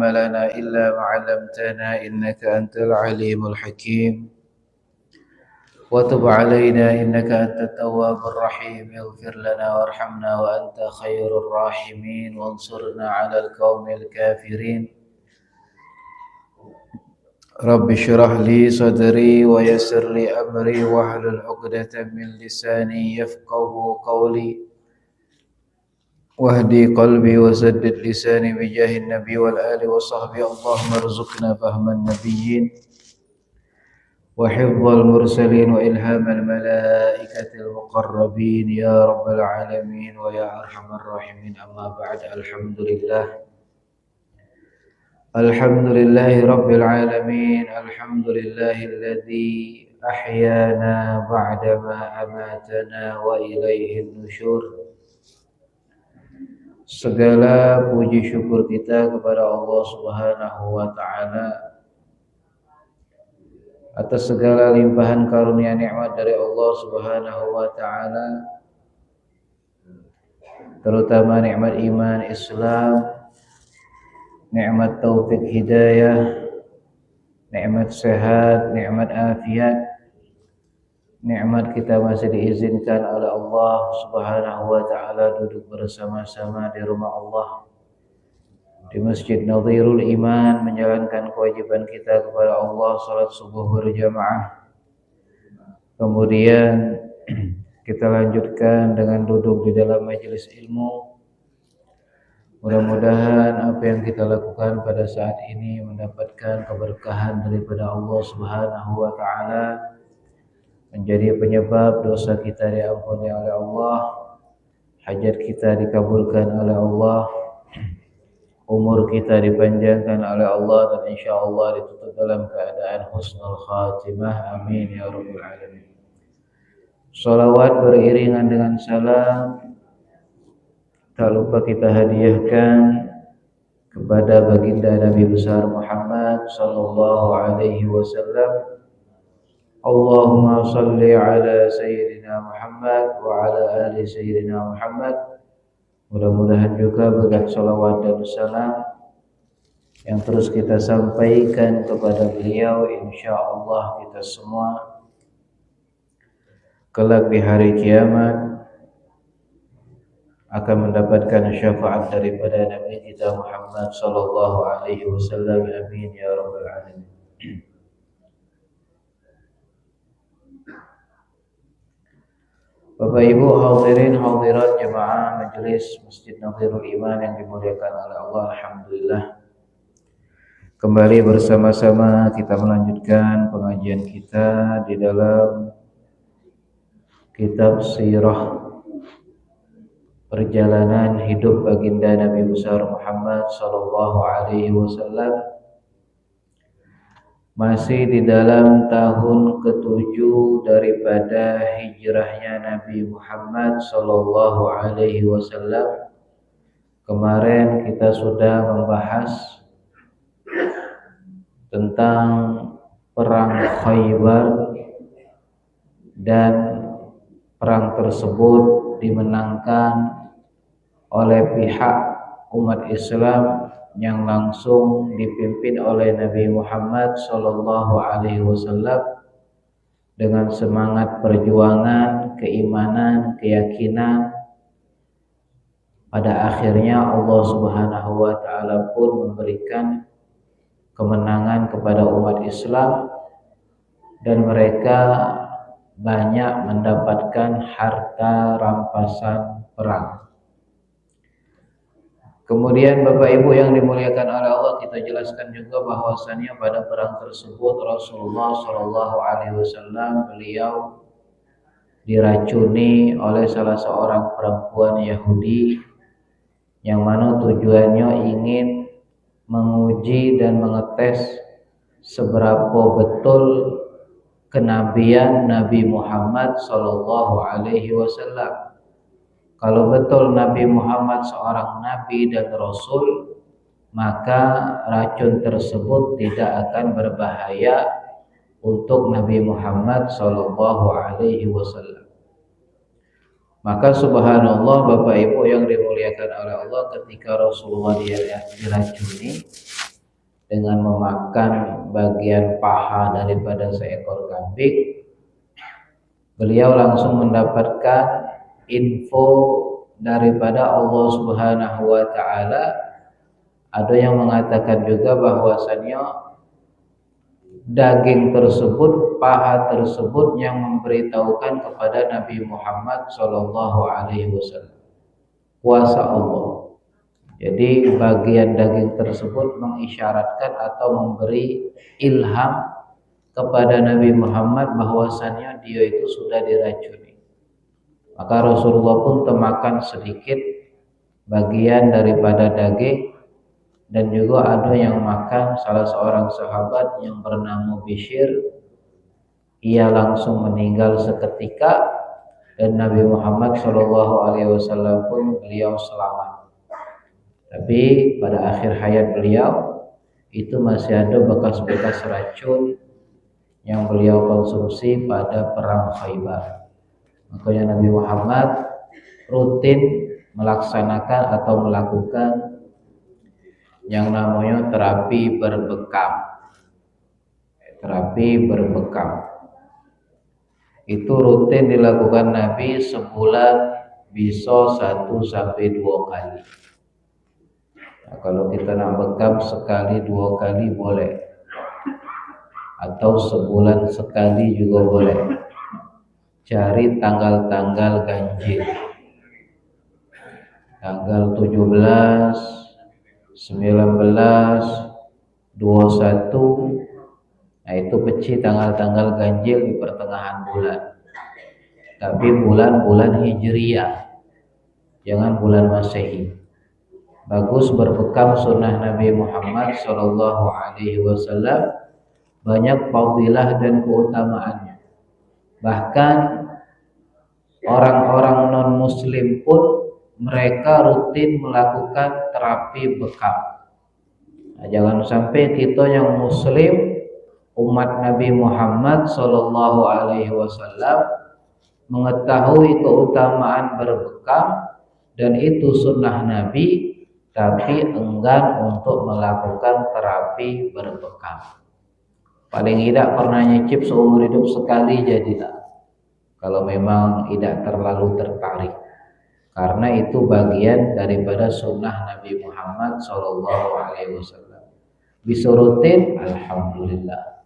لنا إلا ما علمتنا إنك أنت العليم الحكيم وتب علينا إنك أنت التواب الرحيم اغفر لنا وارحمنا وأنت خير الراحمين وانصرنا على القوم الكافرين رب اشرح لي صدري ويسر لي أمري واحلل عقدة من لساني يفقه قولي واهدي قلبي وسدد لساني بجاه النبي والآل وصحبه اللهم ارزقنا فهم النبيين وحفظ المرسلين وإلهام الملائكة المقربين يا رب العالمين ويا أرحم الراحمين أما بعد الحمد لله رب العالمين الحمد لله الذي أحيانا بعدما أماتنا وإليه النشور. Segala puji syukur kita kepada Allah Subhanahu wa Ta'ala atas segala limpahan karunia nikmat dari Allah Subhanahu wa Ta'ala, terutama nikmat iman Islam, nikmat taufik hidayah, nikmat sehat, nikmat afiat, nikmat kita masih diizinkan oleh Allah Subhanahu wa Ta'ala duduk bersama-sama di rumah Allah di Masjid Nadhirul Iman, menjalankan kewajiban kita kepada Allah, salat subuh berjamaah. Kemudian kita lanjutkan dengan duduk di dalam majelis ilmu. Mudah-mudahan apa yang kita lakukan pada saat ini mendapatkan keberkahan daripada Allah Subhanahu wa Ta'ala, menjadi penyebab dosa kita diampuni oleh Allah, hajat kita dikabulkan oleh Allah, umur kita dipanjangkan oleh Allah, dan insyaallah ditutup dalam keadaan husnul khatimah. Amin ya rabbal alamin. Shalawat beriringan dengan salam tak lupa kita hadiahkan kepada baginda Nabi besar Muhammad sallallahu alaihi wasallam. Allahumma salli ala Sayyidina Muhammad wa ala ali Sayyidina Muhammad. Mudah-mudahan juga berkat salawat dan salam yang terus kita sampaikan kepada beliau, insyaallah kita semua kelak di hari kiamat akan mendapatkan syafaat daripada Nabi kita Muhammad sallallahu alaihi wasallam. Amin ya rabbal alamin. Bapak Ibu hadirin hadirat jemaah majelis Masjid Nadhirul Iman yang dimuliakan oleh Allah, alhamdulillah kembali bersama-sama kita melanjutkan pengajian kita di dalam kitab sirah perjalanan hidup baginda Nabi besar Muhammad sallallahu alaihi wasallam. Masih di dalam tahun ke-7 daripada hijrahnya Nabi Muhammad sallallahu alaihi wasallam. Kemarin kita sudah membahas tentang perang Khaybar, dan perang tersebut dimenangkan oleh pihak umat Islam yang langsung dipimpin oleh Nabi Muhammad sallallahu alaihi wasallam dengan semangat perjuangan, keimanan, keyakinan. Pada akhirnya Allah Subhanahu wa Ta'ala pun memberikan kemenangan kepada umat Islam, dan mereka banyak mendapatkan harta rampasan perang. Kemudian Bapak Ibu yang dimuliakan oleh Allah, kita jelaskan juga bahwasannya pada perang tersebut Rasulullah sallallahu alaihi wasallam beliau diracuni oleh salah seorang perempuan Yahudi, yang mana tujuannya ingin menguji dan mengetes seberapa betul kenabian Nabi Muhammad sallallahu alaihi wasallam. Kalau betul Nabi Muhammad seorang nabi dan rasul, maka racun tersebut tidak akan berbahaya untuk Nabi Muhammad sallallahu alaihi wasallam. Maka subhanallah Bapak Ibu yang dimuliakan oleh Allah, ketika Rasulullah diracuni, dengan memakan bagian paha daripada seekor kambing, beliau langsung mendapatkan info daripada Allah Subhanahu wa taala. Ada yang mengatakan juga bahwasannya daging tersebut, paha tersebut yang memberitahukan kepada Nabi Muhammad sallallahu alaihi wasallam kuasa Allah. Jadi bagian daging tersebut mengisyaratkan atau memberi ilham kepada Nabi Muhammad bahwasannya dia itu sudah diracuni. Maka Rasulullah pun termakan sedikit bagian daripada daging, dan juga ada yang makan salah seorang sahabat yang bernama Bishr. Ia langsung meninggal seketika, dan Nabi Muhammad SAW pun beliau selamat. Tapi pada akhir hayat beliau itu masih ada bekas-bekas racun yang beliau konsumsi pada perang Khaybar. Makanya Nabi Muhammad rutin melaksanakan atau melakukan yang namanya terapi berbekam. Terapi berbekam itu rutin dilakukan Nabi sebulan bisa 1-2 kali. Nah, kalau kita nak bekam sekali 2 kali boleh, atau sebulan sekali juga boleh. Cari tanggal-tanggal ganjil, tanggal 17, 19, 21. Nah itu peci tanggal-tanggal ganjil di pertengahan bulan. Tapi bulan-bulan Hijriyah, jangan bulan Masehi. Bagus berbekam sunnah Nabi Muhammad SAW, banyak fadilah dan keutamaannya. Bahkan orang-orang non-muslim pun mereka rutin melakukan terapi bekam. Nah, jangan sampai kita yang muslim, umat Nabi Muhammad SAW, mengetahui keutamaan berbekam dan itu sunnah Nabi, tapi enggan untuk melakukan terapi berbekam. Paling tidak pernah nyicip seumur hidup sekali jadilah, kalau memang tidak terlalu tertarik. Karena itu bagian daripada sunnah Nabi Muhammad SAW. Bisa rutin, alhamdulillah.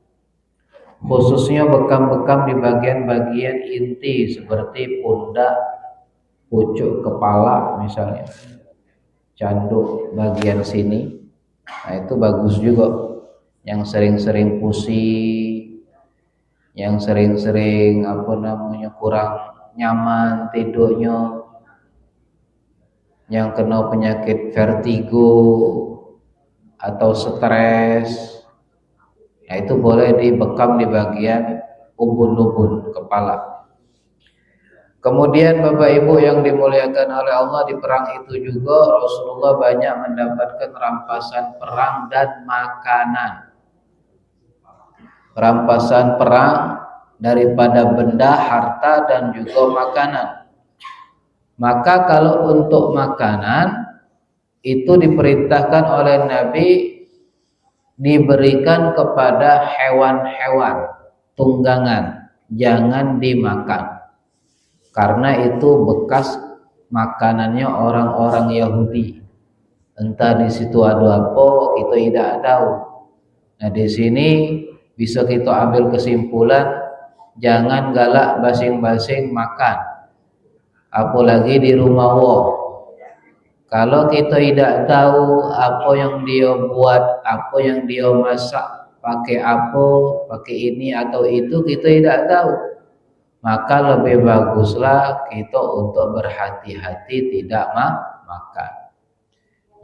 Khususnya bekam-bekam di bagian-bagian inti seperti pundak, pucuk kepala misalnya, canduk bagian sini. Nah itu bagus juga. Yang sering-sering pusing, yang sering-sering kurang nyaman tidurnya, yang kena penyakit vertigo atau stres, nah itu boleh dibekam di bagian ubun-ubun kepala. Kemudian Bapak Ibu yang dimuliakan oleh Allah, di perang itu juga Rasulullah banyak mendapatkan rampasan perang dan makanan. Rampasan perang daripada benda, harta, dan juga makanan. Maka kalau untuk makanan itu diperintahkan oleh Nabi diberikan kepada hewan-hewan tunggangan, jangan dimakan. Karena itu bekas makanannya orang-orang Yahudi. Entah di situ ada apa, kita tidak tahu. Nah di sini bisa kita ambil kesimpulan, jangan galak basing-basing makan. Apalagi di rumah Allah. Kalau kita tidak tahu apa yang dia buat, apa yang dia masak, pakai apa, pakai ini atau itu, kita tidak tahu. Maka lebih baguslah kita untuk berhati-hati tidak makan.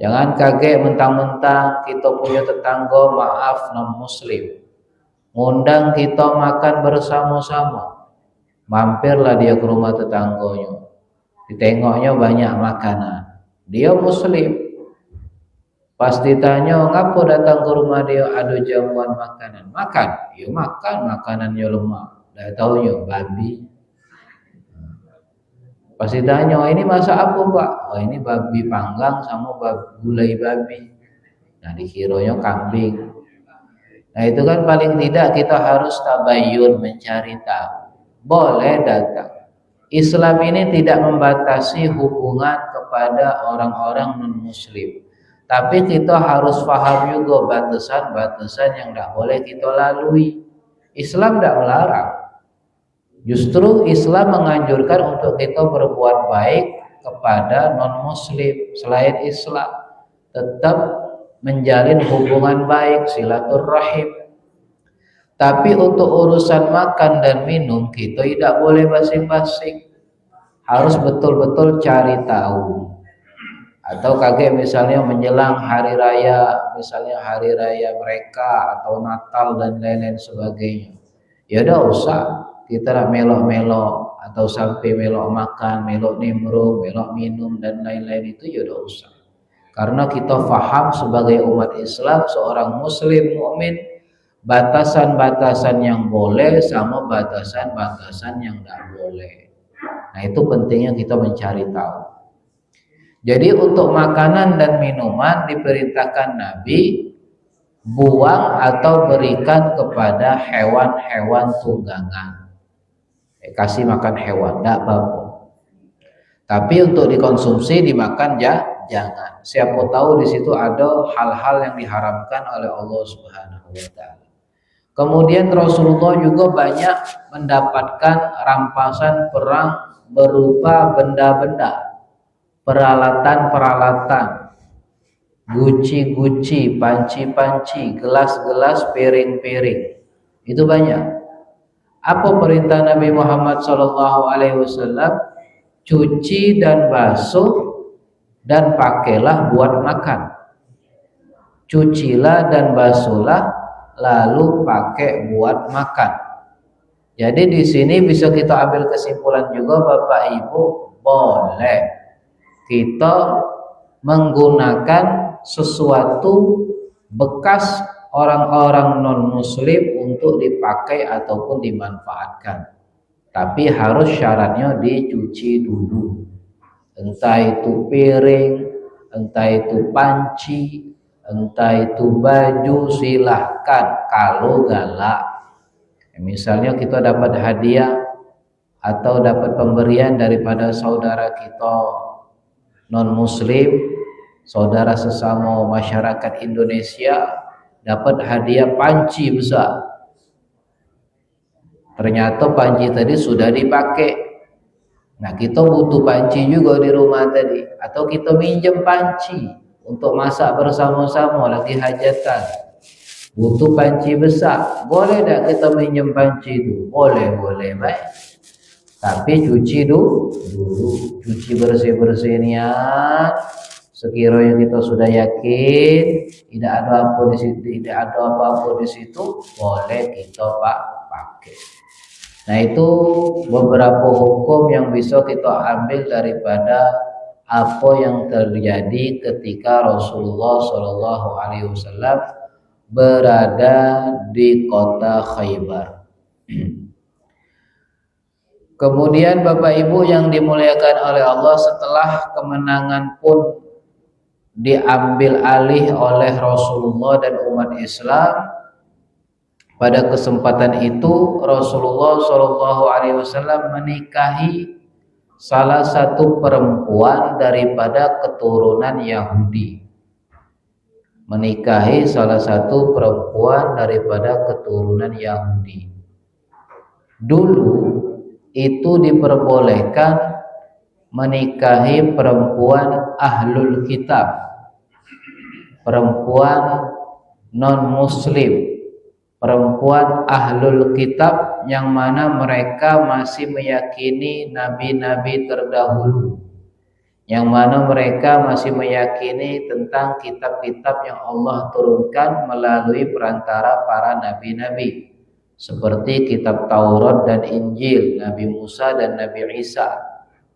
Jangan kaget mentang-mentang kita punya tetangga, maaf, non-muslim, ngundang kita makan bersama-sama. Mampirlah dia ke rumah tetangganya. Ditengoknya banyak makanan, dia muslim. Pas ditanya ngapa datang ke rumah dia, ada jamuan makanan, makan. Ya makan, makanannya lemah. Dah taunya babi. Pas ditanya, ini masak apa Pak? Oh ini babi panggang sama gulai babi. Nah dikiranya kambing. Nah itu kan paling tidak kita harus tabayun, mencari tahu. Boleh datang. Islam ini tidak membatasi hubungan kepada orang-orang non-muslim. Tapi kita harus paham juga batasan-batasan yang tidak boleh kita lalui. Islam tidak melarang. Justru Islam menganjurkan untuk kita berbuat baik kepada non-muslim selain Islam. Tetap menjalin hubungan baik, silaturahim. Tapi untuk urusan makan dan minum kita tidak boleh basi-basi. Harus betul-betul cari tahu. Atau kaget misalnya menjelang hari raya, misalnya hari raya mereka atau Natal dan lain-lain sebagainya. Ya udah usah kita nak melok-melok atau sampai melok makan, melok nimbrung, melok minum dan lain-lain itu ya udah usah. Karena kita faham sebagai umat Islam, seorang muslim mukmin, batasan-batasan yang boleh sama batasan-batasan yang tidak boleh. Nah itu pentingnya kita mencari tahu. Jadi untuk makanan dan minuman diperintahkan Nabi buang atau berikan kepada hewan-hewan tunggangan. Kasih makan hewan, tidak apa-apa. Tapi untuk dikonsumsi, dimakan jangan. Siapa tahu di situ ada hal-hal yang diharamkan oleh Allah Subhanahu wa taala. Kemudian Rasulullah juga banyak mendapatkan rampasan perang berupa benda-benda, peralatan-peralatan, guci-guci, panci-panci, gelas-gelas, piring-piring. Itu banyak. Apa perintah Nabi Muhammad SAW? Cuci dan basuh dan pakailah buat makan. Cucilah dan basuhlah lalu pakai buat makan. Jadi di sini bisa kita ambil kesimpulan juga Bapak Ibu, boleh kita menggunakan sesuatu bekas orang-orang non-muslim untuk dipakai ataupun dimanfaatkan. Tapi harus syaratnya dicuci dulu. Entah itu piring, entah itu panci, entah itu baju, silahkan kalau galak. Misalnya kita dapat hadiah atau dapat pemberian daripada saudara kita non-muslim, saudara sesama masyarakat Indonesia, dapat hadiah panci besar. Ternyata panci tadi sudah dipakai. Nah kita butuh panci juga di rumah tadi. Atau kita minjem panci untuk masak bersama-sama lagi hajatan. Butuh panci besar. Boleh tak kita minjem panci itu? Boleh baik. Tapi cuci dulu. Cuci bersih-bersih niat. Sekiranya kita sudah yakin tidak ada apa-apa di situ, boleh kita pakai. Nah itu beberapa hukum yang bisa kita ambil daripada apa yang terjadi ketika Rasulullah SAW berada di kota Khaybar. Kemudian Bapak Ibu yang dimuliakan oleh Allah, setelah kemenangan pun diambil alih oleh Rasulullah dan umat Islam, pada kesempatan itu Rasulullah SAW menikahi salah satu perempuan daripada keturunan Yahudi. Menikahi salah satu perempuan daripada keturunan Yahudi. Dulu itu diperbolehkan menikahi perempuan ahlul kitab, perempuan non-muslim, perempuan ahlul kitab yang mana mereka masih meyakini nabi-nabi terdahulu, yang mana mereka masih meyakini tentang kitab-kitab yang Allah turunkan melalui perantara para nabi-nabi, seperti kitab Taurat dan Injil, Nabi Musa dan Nabi Isa.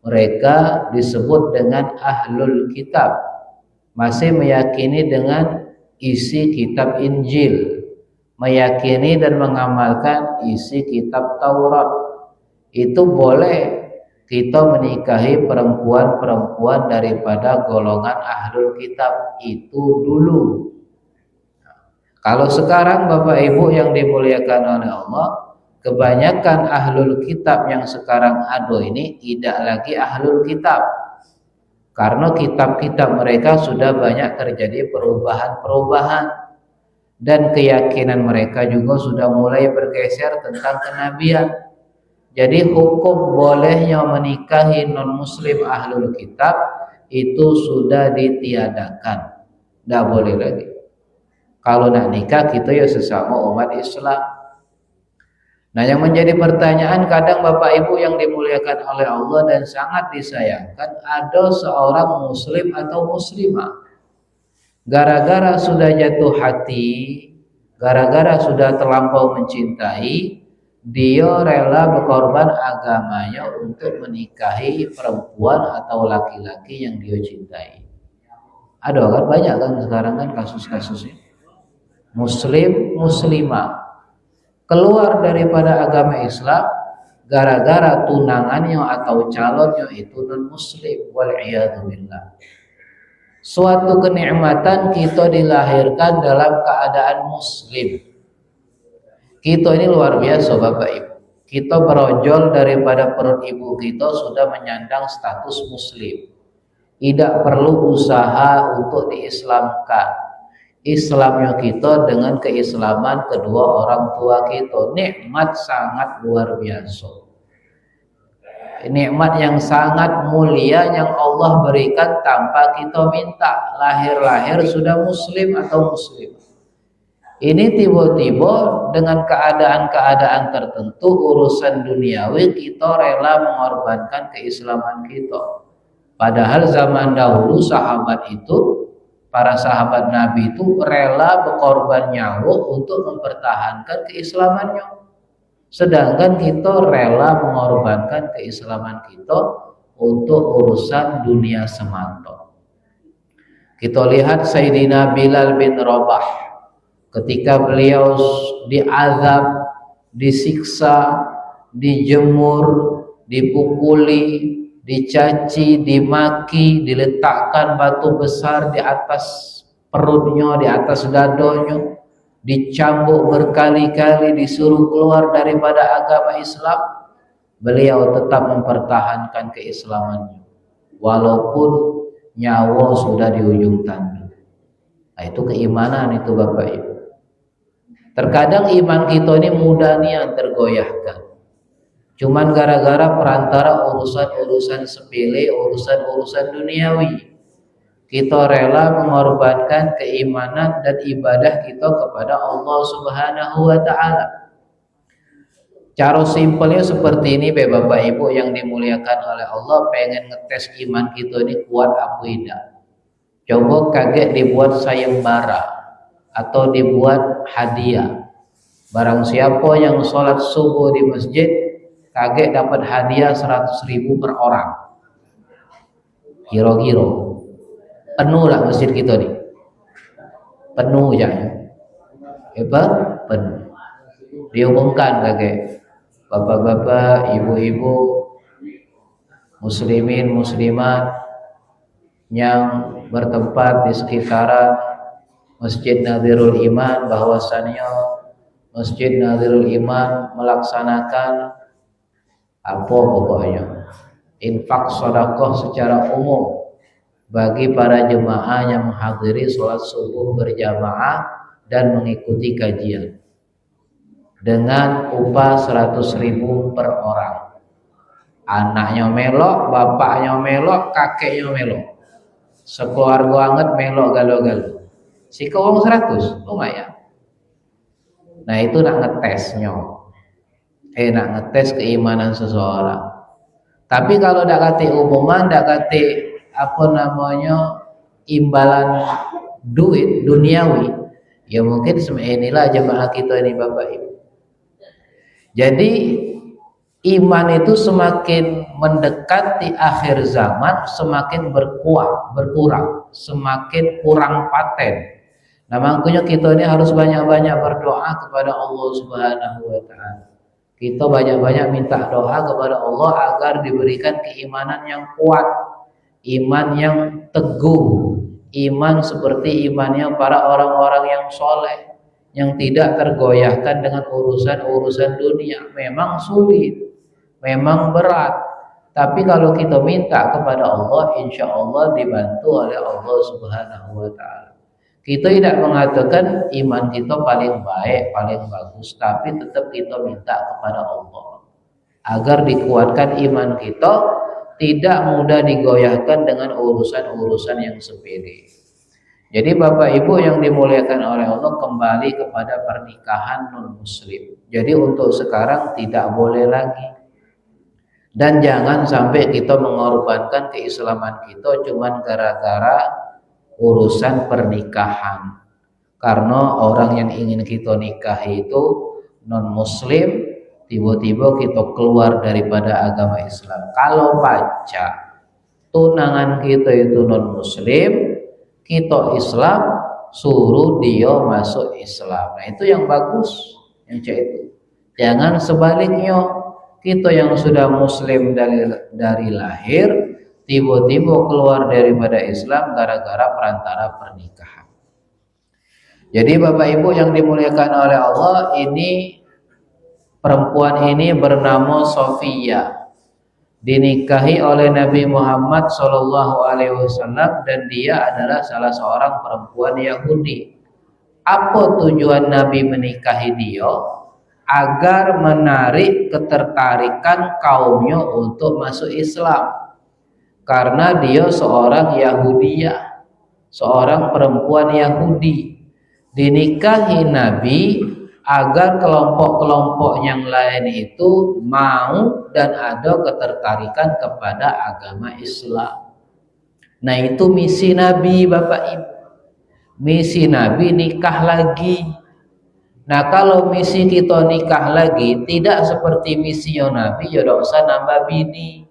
Mereka disebut dengan ahlul kitab, masih meyakini dengan isi kitab Injil, meyakini dan mengamalkan isi kitab Taurat. Itu boleh kita menikahi perempuan-perempuan daripada golongan ahlul kitab itu dulu. Kalau sekarang Bapak Ibu yang dimuliakan oleh Allah, kebanyakan ahlul kitab yang sekarang ada ini tidak lagi ahlul kitab. Karena kitab-kitab mereka sudah banyak terjadi perubahan-perubahan. Dan keyakinan mereka juga sudah mulai bergeser tentang kenabian. Jadi hukum bolehnya menikahi non-muslim ahlul kitab itu sudah ditiadakan. Tidak boleh lagi. Kalau nak nikah kita ya sesama umat Islam. Nah, yang menjadi pertanyaan kadang Bapak Ibu yang dimuliakan oleh Allah dan sangat disayangkan, ada seorang muslim atau muslimah gara-gara sudah jatuh hati, gara-gara sudah terlampau mencintai, dia rela berkorban agamanya untuk menikahi perempuan atau laki-laki yang dia cintai. Ada kan, banyak kan sekarang kan kasus-kasusnya. Muslim, muslimah keluar daripada agama Islam gara-gara tunangannya atau calonnya itu non-muslim, wal'iyadzubillah. Suatu kenikmatan kita dilahirkan dalam keadaan muslim. Kita ini luar biasa Bapak Ibu. Kita berojol daripada perut ibu kita sudah menyandang status muslim. Tidak perlu usaha untuk diislamkan. Islamnya kita dengan keislaman kedua orang tua kita, nikmat sangat luar biasa. Nikmat yang sangat mulia yang Allah berikan tanpa kita minta. Lahir-lahir sudah muslim atau muslim. Ini tiba-tiba dengan keadaan-keadaan tertentu, urusan duniawi, kita rela mengorbankan keislaman kita. Padahal zaman dahulu sahabat itu, para sahabat Nabi itu rela berkorban nyawa untuk mempertahankan keislamannya. Sedangkan kita rela mengorbankan keislaman kita untuk urusan dunia semata. Kita lihat Sayyidina Bilal bin Rabah ketika beliau diazab, disiksa, dijemur, dipukuli, dicaci, dimaki, diletakkan batu besar di atas perutnya, di atas dadonya, dicambuk berkali-kali, disuruh keluar daripada agama Islam, beliau tetap mempertahankan keislamannya walaupun nyawa sudah di ujung tanduk. Nah, itu keimanan itu Bapak Ibu. Terkadang iman kita ini mudah nih yang tergoyahkan. Cuman gara-gara perantara urusan-urusan sepele, urusan-urusan duniawi, kita rela mengorbankan keimanan dan ibadah kita kepada Allah Subhanahu wa Ta'ala. Cara simpelnya seperti ini, Bapak Ibu yang dimuliakan oleh Allah, pengen ngetes iman kita ini kuat apa tidak. Coba kaget dibuat sayembara atau dibuat hadiah. Barang siapa yang sholat subuh di masjid, kaget dapat hadiah 100.000 per orang. Kira-kira penuh lah masjid kita nih. Penuh aja. Penuh. Diumumkan kaget. Bapak-bapak, ibu-ibu, muslimin, muslimat yang bertempat di sekitaran Masjid Nadirul Iman, bahwasannya Masjid Nadirul Iman melaksanakan apa pokoknya infak sedekah secara umum bagi para jemaah yang menghadiri sholat subuh berjamaah dan mengikuti kajian dengan upah 100.000 per orang. Anaknya melok, bapaknya melok, kakeknya melok, sekeluarga banget melok galo-galo. Si uang 100 lumayan. Nah itu nak ngetesnya. Nak ngetes keimanan seseorang. Tapi kalau dak kate umuman, dak kate apa namanya imbalan duit duniawi, ya mungkin inilah jemaah kita ini Bapak Ibu. Jadi iman itu semakin mendekati akhir zaman semakin berkurang, semakin kurang paten. Nah makanya kita ini harus banyak-banyak berdoa kepada Allah Subhanahu wa Ta'ala. Kita banyak-banyak minta doa kepada Allah agar diberikan keimanan yang kuat, iman yang teguh, iman seperti imannya para orang-orang yang soleh, yang tidak tergoyahkan dengan urusan-urusan dunia. Memang sulit, memang berat, tapi kalau kita minta kepada Allah, insya Allah dibantu oleh Allah Subhanahu wa Ta'ala. Kita tidak mengatakan iman kita paling baik, paling bagus, tapi tetap kita minta kepada Allah agar dikuatkan iman kita, tidak mudah digoyahkan dengan urusan-urusan yang sepele. Jadi Bapak Ibu yang dimuliakan oleh Allah, kembali kepada pernikahan non-muslim. Jadi untuk sekarang tidak boleh lagi. Dan jangan sampai kita mengorbankan keislaman kita cuman gara-gara urusan pernikahan. Karena orang yang ingin kita nikahi itu non-muslim, tiba-tiba kita keluar daripada agama Islam. Kalau baca tunangan kita itu non-muslim, kita Islam, suruh dia masuk Islam. Nah itu yang bagus, yang itu. Jangan sebaliknya, kita yang sudah muslim dari lahir tiba-tiba keluar daripada Islam gara-gara perantara pernikahan. Jadi Bapak Ibu yang dimuliakan oleh Allah, ini perempuan ini bernama Sofia, dinikahi oleh Nabi Muhammad SAW, dan dia adalah salah seorang perempuan Yahudi. Apa tujuan Nabi menikahi dia? Agar menarik ketertarikan kaumnya untuk masuk Islam. Karena dia seorang Yahudiyah, seorang perempuan Yahudi. Dinikahi Nabi agar kelompok-kelompok yang lain itu mau dan ada ketertarikan kepada agama Islam. Nah itu misi Nabi Bapak Ibu. Misi Nabi nikah lagi. Nah kalau misi kita nikah lagi tidak seperti misi Nabi, ya tidak usah nambah bini.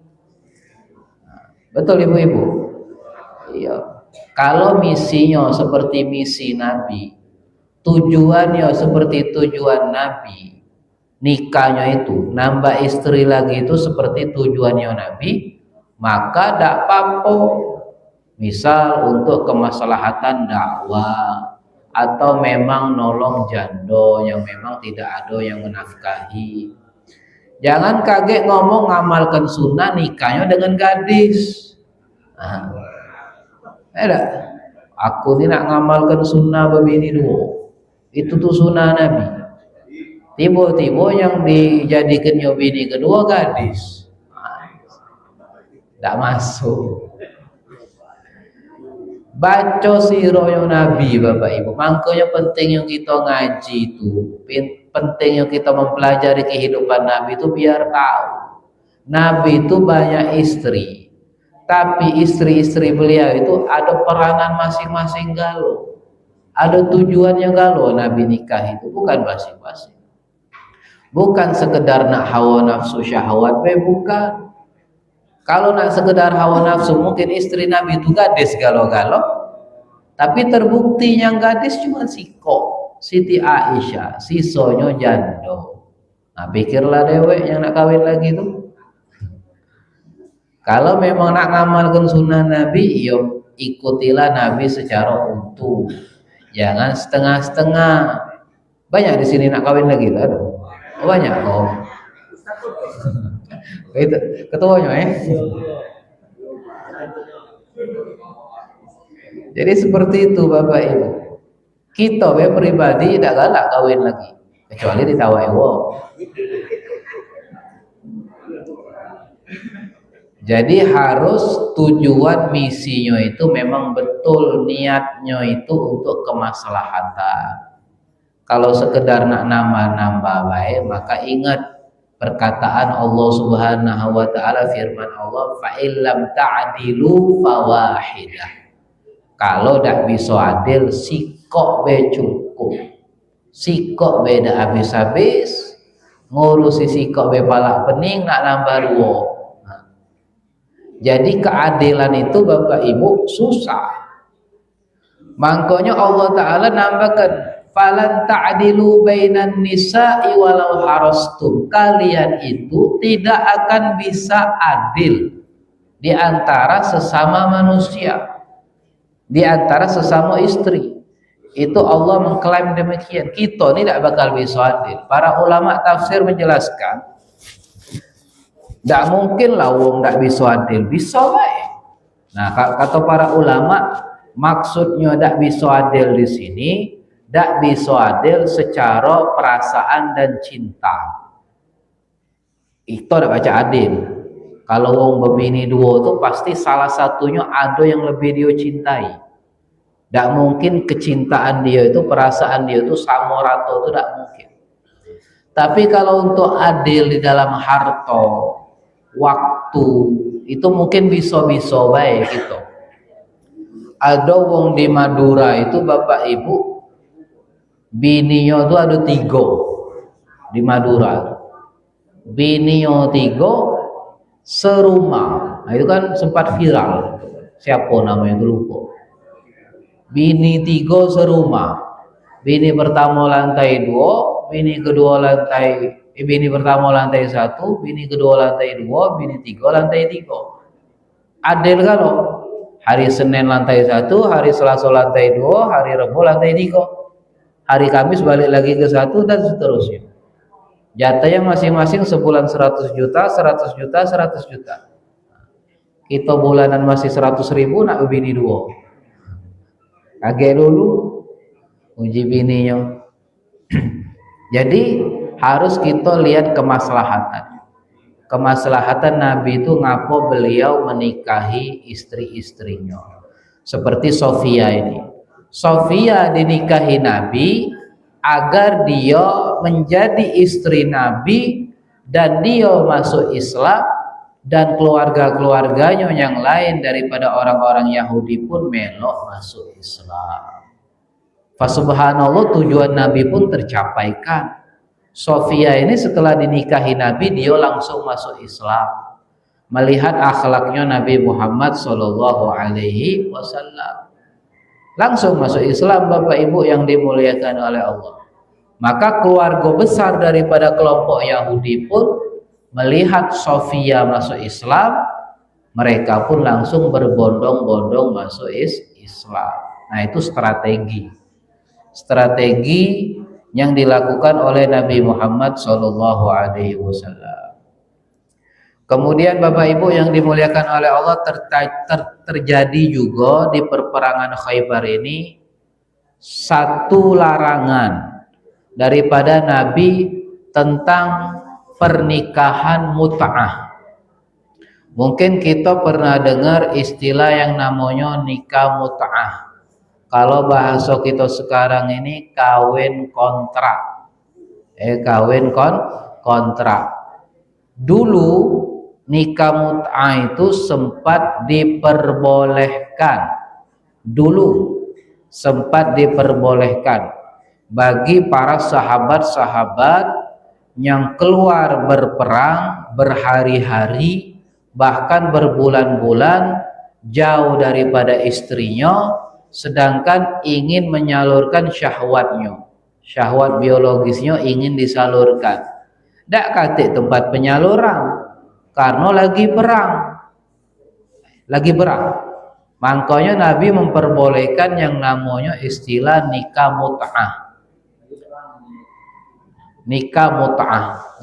Betul ibu-ibu? Iya. Kalau misinya seperti misi Nabi, tujuannya seperti tujuan Nabi, nikahnya itu nambah istri lagi itu seperti tujuannya Nabi, maka tidak apa-apa. Misal untuk kemaslahatan dakwah, atau memang nolong janda yang memang tidak ada yang menafkahi. Jangan kaget ngomong ngamalkan sunnah nikahnya dengan gadis. Nah, aku ini nak ngamalkan sunnah begini dulu. Itu tuh sunnah Nabi. Tiba-tiba yang dijadikan bini kedua gadis. Tidak masuk. Baca sirahnya Nabi Bapak Ibu. Makanya penting yang kita ngaji itu, penting yang kita mempelajari kehidupan Nabi itu biar tahu. Nabi itu banyak istri, tapi istri-istri beliau itu ada peranan masing-masing galau. Ada tujuannya galau. Nabi nikah itu bukan basi-basi. Bukan sekedar nak hawa nafsu syahwat, bukan. Kalau nak sekedar hawa nafsu, mungkin istri Nabi itu gadis galau-galau, tapi terbukti yang gadis cuma Siti Aisyah, sisanya jando. Nah pikirlah dewek yang nak kawin lagi itu. Kalau memang nak ngamalkan sunnah Nabi, yo ikutilah Nabi secara utuh, jangan setengah-setengah. Banyak di sini nak kawin lagi, aduh, banyak kok. Itu ketuanya Jadi seperti itu Bapak Ibu. Kita pribadi tidak galak kawin lagi, kecuali ditawai wong. Jadi harus tujuan misinya itu memang betul, niatnya itu untuk kemaslahatan. Kalau sekedar nak nambah-nambah baik, maka ingat perkataan Allah Subhanahu wa Ta'ala, firman Allah, fa illam ta'dilu fawahidah. Kalau tidak bisa adil, sikok be cukup. Sikok be dah habis-habis, ngurusi sikok be palak pening nak nambah dua. Jadi keadilan itu Bapak Ibu susah. Makanya Allah Ta'ala nambahkan, falan ta'dilu bainan nisa'i walau harastum. Kalian itu tidak akan bisa adil di antara sesama manusia, di antara sesama istri. Itu Allah mengklaim demikian. Kita ini tidak bakal bisa adil. Para ulama tafsir menjelaskan, tidak mungkin lah wong tidak bisa adil. Bisa baik. Nah, kata para ulama, maksudnya tidak bisa adil di sini, tidak bisa adil secara perasaan dan cinta. Itu tidak baca adil. Kalau wong berbini dua itu pasti salah satunya ada yang lebih dia cintai. Tidak mungkin kecintaan dia itu, perasaan dia itu sama rata, itu tidak mungkin. Tapi kalau untuk adil di dalam harta, waktu, itu mungkin bisa-bisa baik gitu. Ada wong di Madura itu bapak ibu, bininya itu ada 3 di Madura. Bininya 3 serumah. Nah, itu kan sempat viral. Siapa namanya itu lupa. Bini 3 serumah. Bini pertama lantai 2, bini kedua lantai bini pertama lantai 1, bini kedua lantai 2, bini 3 lantai 3. Adil kan loh? Hari Senin lantai 1, hari Selasa lantai 2, hari Rabu lantai 3. Hari Kamis balik lagi ke 1 dan seterusnya. Jatahnya masing-masing sebulan 100 juta, 100 juta, 100 juta. Kita bulanan masih 100.000 nak bini 2. Kaget dulu uji bininya. Jadi harus kita lihat kemaslahatan. Kemaslahatan Nabi itu ngapo beliau menikahi istri-istrinya. Seperti Sofia ini. Sofia dinikahi Nabi agar dia menjadi istri Nabi dan dia masuk Islam, dan keluarga-keluarganya yang lain daripada orang-orang Yahudi pun melok masuk Islam. Fasubhanallah, tujuan Nabi pun tercapaikan. Sofia ini setelah dinikahi Nabi, dia langsung masuk Islam. Melihat akhlaknya Nabi Muhammad Sallallahu Alaihi Wasallam, langsung masuk Islam. Bapak Ibu yang dimuliakan oleh Allah. Maka keluarga besar daripada kelompok Yahudi pun melihat Sofia masuk Islam, mereka pun langsung berbondong-bondong masuk Islam. Nah, itu strategi yang dilakukan oleh Nabi Muhammad Sallallahu Alaihi Wasallam. Kemudian Bapak Ibu yang dimuliakan oleh Allah, terjadi juga di perperangan Khaybar ini satu larangan daripada Nabi tentang pernikahan mut'ah. Mungkin kita pernah dengar istilah yang namanya nikah mut'ah. Kalau bahasa kita sekarang ini kawin kontrak. Kontrak. Dulu nikah mut'ah itu sempat diperbolehkan. Bagi para sahabat-sahabat yang keluar berperang berhari-hari, bahkan berbulan-bulan jauh daripada istrinya, sedangkan ingin menyalurkan syahwatnya, syahwat biologisnya ingin disalurkan. Tak kate tempat penyaluran karena lagi perang. Makanya Nabi memperbolehkan yang namanya istilah nikah mut'ah.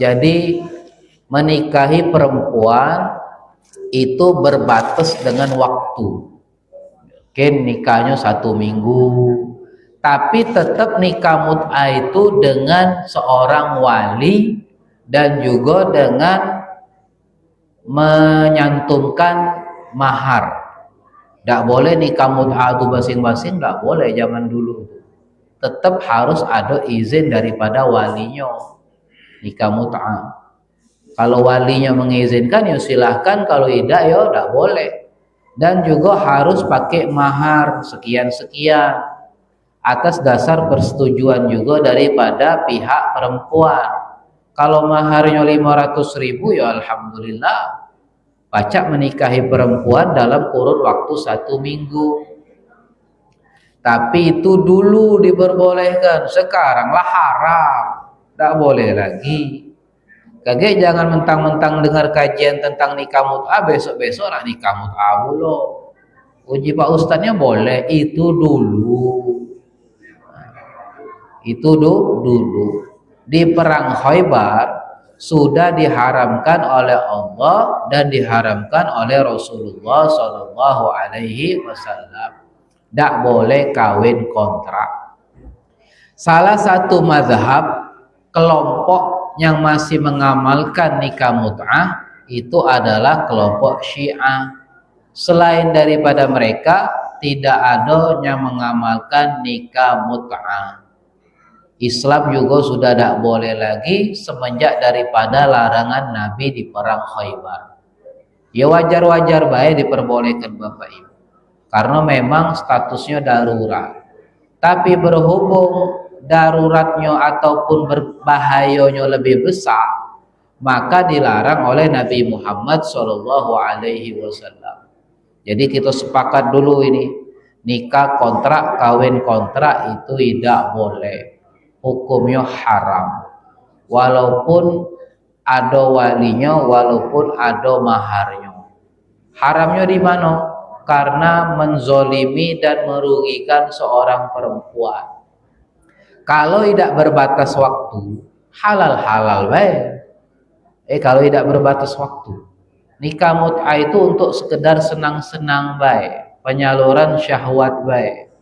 Jadi menikahi perempuan itu berbatas dengan waktu. Mungkin nikahnya 1 minggu, tapi tetap nikah mut'ah itu dengan seorang wali dan juga dengan menyantumkan mahar. Tidak boleh nikah mut'ah itu masing-masing, tidak boleh zaman dulu. Tetap harus ada izin daripada walinya nikah mut'ah. Kalau walinya mengizinkan ya silahkan, kalau tidak ya tidak boleh. Dan juga harus pakai mahar sekian-sekian atas dasar persetujuan juga daripada pihak perempuan. Kalau maharnya 500.000 ya alhamdulillah, pacak menikahi perempuan dalam kurun waktu 1 minggu. Tapi itu dulu diperbolehkan, sekaranglah haram, tidak boleh lagi. Kaget jangan mentang-mentang dengar kajian tentang nikah mut'ah, besok-besok nak nikah mut'ah dulu. Uji Pak Ustadznya boleh, itu dulu. Itu dulu di perang Khaybar sudah diharamkan oleh Allah dan diharamkan oleh Rasulullah Shallallahu Alaihi Wasallam. Tidak boleh kawin kontrak. Salah satu mazhab kelompok yang masih mengamalkan nikah mut'ah itu adalah kelompok Syiah. Selain daripada mereka tidak ada yang mengamalkan nikah mut'ah. Islam juga sudah tidak boleh lagi semenjak daripada larangan Nabi di perang Khaybar. Ya wajar-wajar baik diperbolehkan Bapak Ibu, karena memang statusnya darurat. Tapi berhubung daruratnya ataupun berbahayanya lebih besar, maka dilarang oleh Nabi Muhammad Shallallahu Alaihi Wasallam. Jadi kita sepakat dulu ini, nikah kontrak, kawin kontrak itu tidak boleh. Hukumnya haram, walaupun ada walinya, walaupun ada maharnya. Haramnya di mana? Karena menzolimi dan merugikan seorang perempuan. Kalau tidak berbatas waktu, halal-halal baik. Kalau tidak berbatas waktu, nikah mut'ah itu untuk sekedar senang-senang baik, penyaluran syahwat baik.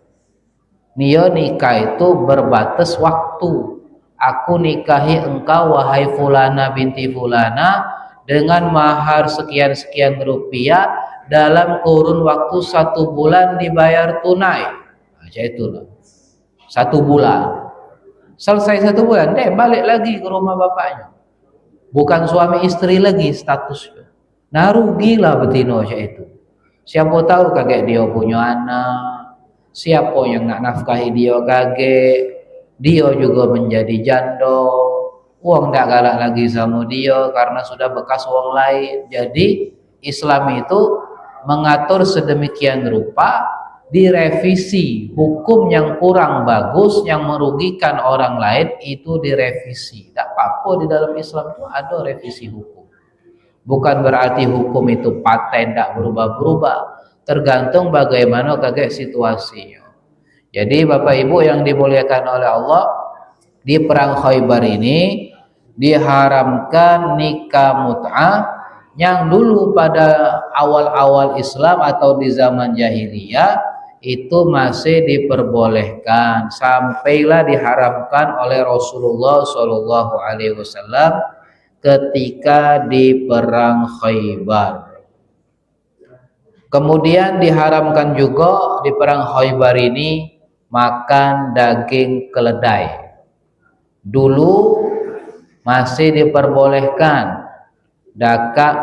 Nikah itu berbatas waktu. Aku nikahi engkau wahai fulana binti fulana dengan mahar sekian-sekian rupiah dalam kurun waktu 1 bulan dibayar tunai. Aja itu 1 bulan. Selesai 1 bulan, balik lagi ke rumah bapaknya. Bukan suami istri lagi statusnya. Nah rugilah betino aja itu. Siapa tahu kakek dia punya anak. Siapa yang nak nafkahi dia kaget, dia juga menjadi janda, uang tak galak lagi sama dia karena sudah bekas uang lain. Jadi Islam itu mengatur sedemikian rupa, direvisi. Hukum yang kurang bagus yang merugikan orang lain itu direvisi. Tak apa-apa di dalam Islam itu ada revisi hukum. Bukan berarti hukum itu paten, tak berubah-berubah. Tergantung bagaimana kaget situasinya. Jadi Bapak Ibu yang dimuliakan oleh Allah, di perang Khaybar ini diharamkan nikah mut'ah yang dulu pada awal-awal Islam atau di zaman jahiliyah itu masih diperbolehkan, sampailah diharamkan oleh Rasulullah Shallallahu Alaihi Wasallam ketika di perang Khaybar. Kemudian diharamkan juga di perang Khaybar ini makan daging keledai. Dulu masih diperbolehkan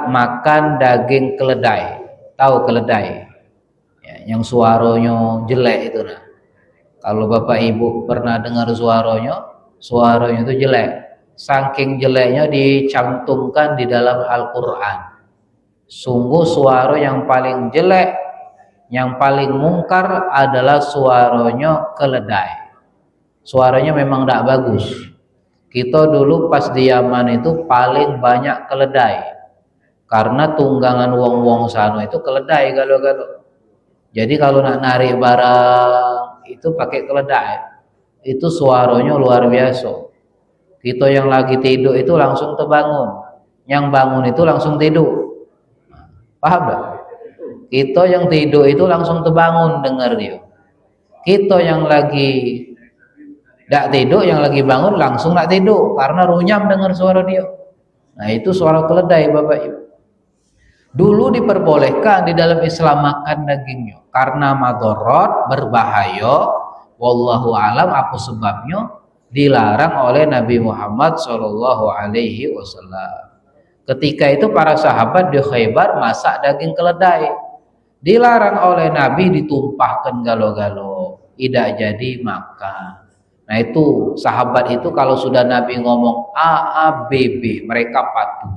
makan daging keledai. Tahu keledai? Ya, yang suaranya jelek itu nah. Kalau Bapak Ibu pernah dengar suaranya itu jelek. Saking jeleknya dicantumkan di dalam Al-Quran. Sungguh suara yang paling jelek, yang paling mungkar adalah suaranya keledai. Suaranya memang tidak bagus. Kita dulu pas di Yaman itu paling banyak keledai. Karena tunggangan wong-wong sana itu keledai galo-galo. Jadi kalau nak narik barang itu pakai keledai. Itu suaranya luar biasa. Kita yang lagi tidur itu langsung terbangun. Yang bangun itu langsung tidur. Paham tak? Kita yang tidur itu langsung terbangun dengar dia. Kita yang lagi tidak tidur, yang lagi bangun langsung nak tidur karena runyam dengar suara dia. Nah itu suara keledai Bapak Ibu. Dulu diperbolehkan di dalam Islam makan dagingnya karena madharat, berbahaya. Wallahu alam apa sebabnya dilarang oleh Nabi Muhammad Shallallahu Alaihi Wasallam. Ketika itu para sahabat di Khaybar masak daging keledai. Dilarang oleh Nabi, ditumpahkan galo-galo. Tidak jadi makan. Nah itu sahabat itu kalau sudah Nabi ngomong A, A, B, B, mereka patuh.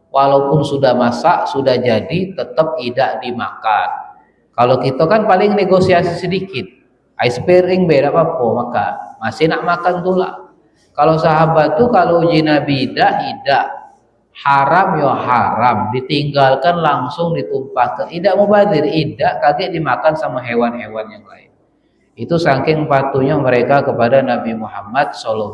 Walaupun sudah masak, sudah jadi, tetap tidak dimakan. Kalau kita kan paling negosiasi sedikit. Ice piring beda apa-apa makan. Masih nak makan tulah. Kalau sahabat tuh kalau uji Nabi tidak. Haram ya haram, ditinggalkan langsung ditumpahkan. Tidak mubazir, tidak kaget dimakan sama hewan-hewan yang lain. Itu saking patuhnya mereka kepada Nabi Muhammad SAW.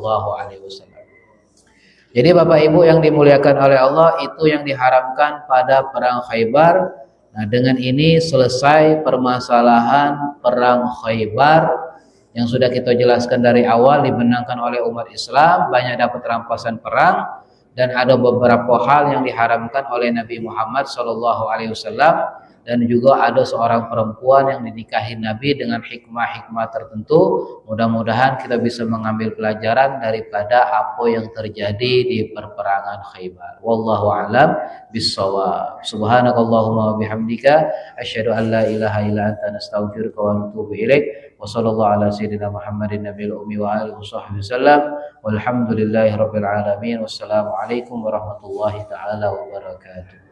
Jadi Bapak Ibu yang dimuliakan oleh Allah, itu yang diharamkan pada perang Khaybar. Nah, dengan ini selesai permasalahan perang Khaybar yang sudah kita jelaskan dari awal, dimenangkan oleh umat Islam, banyak dapat rampasan perang, dan ada beberapa hal yang diharamkan oleh Nabi Muhammad SAW. Dan juga ada seorang perempuan yang dinikahi Nabi dengan hikmah-hikmah tertentu. Mudah-mudahan kita bisa mengambil pelajaran daripada apa yang terjadi di perperangan Khaybar. Wallahu a'lam bissawab. Subhanakallahumma wa bihamdika asyhadu an la ilaha illa anta nastaghfiruka wa natubu ilaik. Wa sallallahu ala sayyidina Muhammadin nabiyil ummi wa alihi washabbihi wasallam. Walhamdulillahi rabbil alamin. Wassalamualaikum warahmatullahi taala wabarakatuh.